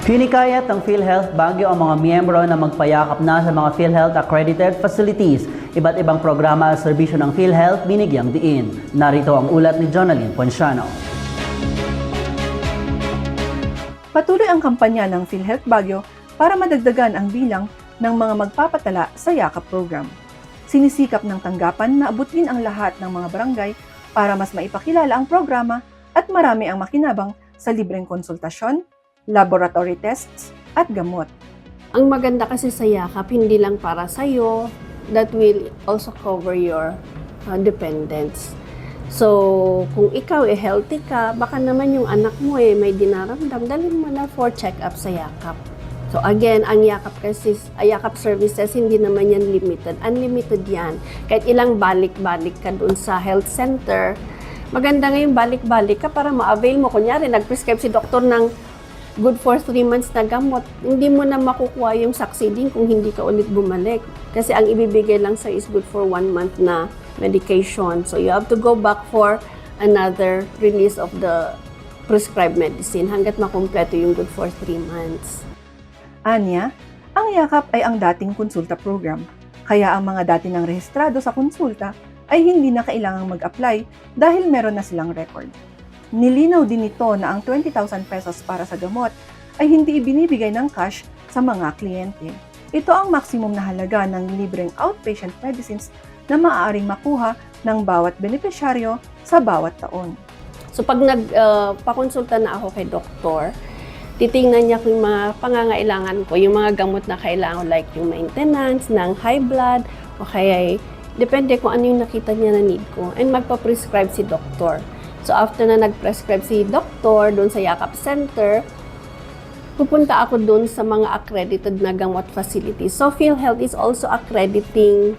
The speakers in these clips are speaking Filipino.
Hinikayat ng PhilHealth Baguio ang mga miyembro na magpayakap na sa mga PhilHealth accredited facilities. Iba't ibang programa at serbisyo ng PhilHealth binigyang diin. Narito ang ulat ni Jonalyn Ponciano. Patuloy ang kampanya ng PhilHealth Baguio para madagdagan ang bilang ng mga magpapatala sa Yakap program. Sinisikap ng tanggapan na abutin ang lahat ng mga barangay para mas maipakilala ang programa at marami ang makinabang sa libreng konsultasyon, laboratory tests, at gamot. Ang maganda kasi sa Yakap, hindi lang para sa'yo, that will also cover your dependents. So, kung ikaw healthy ka, baka naman yung anak mo may dinaramdam, dalhin mo na for check-up sa Yakap. So again, ang Yakap kasi, Yakap services, hindi naman yan limited. Unlimited yan. Kahit ilang balik-balik ka dun sa health center, maganda ngayon balik-balik ka para ma-avail mo. Kunyari, nag-prescribe si doktor ng good for 3 months na gamot, hindi mo na makukuha yung succeeding kung hindi ka ulit bumalik. Kasi ang ibibigay lang sa is good for 1 month na medication. So you have to go back for another release of the prescribed medicine hanggat makumpleto yung good for 3 months. Anya, ang Yakap ay ang dating konsulta program, kaya ang mga dati ng rehistrado sa konsulta ay hindi na kailangang mag-apply dahil meron na silang record. Nilinaw din nito na ang 20,000 pesos para sa gamot ay hindi ibinibigay ng cash sa mga kliyente. Ito ang maximum na halaga ng libreng outpatient medicines na maaaring makuha ng bawat benepisyaryo sa bawat taon. So pag nagpakonsulta na ako kay doktor, titingnan niya kung yung mga pangangailangan ko, yung mga gamot na kailangan like yung maintenance ng high blood o kaya depende kung ano yung nakita niya na need ko and magpa-prescribe si doktor. So after na nag-prescribe si doktor doon sa Yakap Center, pupunta ako doon sa mga accredited na gamot facilities. So PhilHealth is also accrediting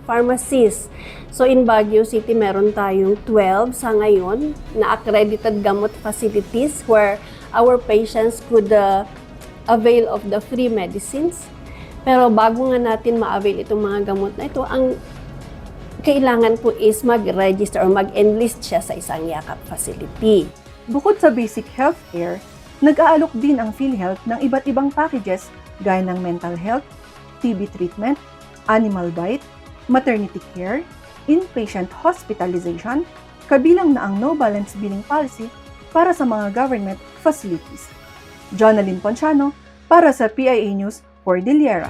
pharmacies. So in Baguio City, meron tayong 12 sa ngayon na accredited gamot facilities where our patients could avail of the free medicines. Pero bago nga natin ma-avail itong mga gamot na ito, ang kailangan po is mag-register or mag-enlist siya sa isang Yakap facility. Bukod sa basic healthcare, nag-aalok din ang PhilHealth ng iba't ibang packages gaya ng mental health, TB treatment, animal diet, maternity care, inpatient hospitalization, kabilang na ang no balance billing policy para sa mga government facilities. Jonalyn Ponciano para sa PIA News for Cordillera.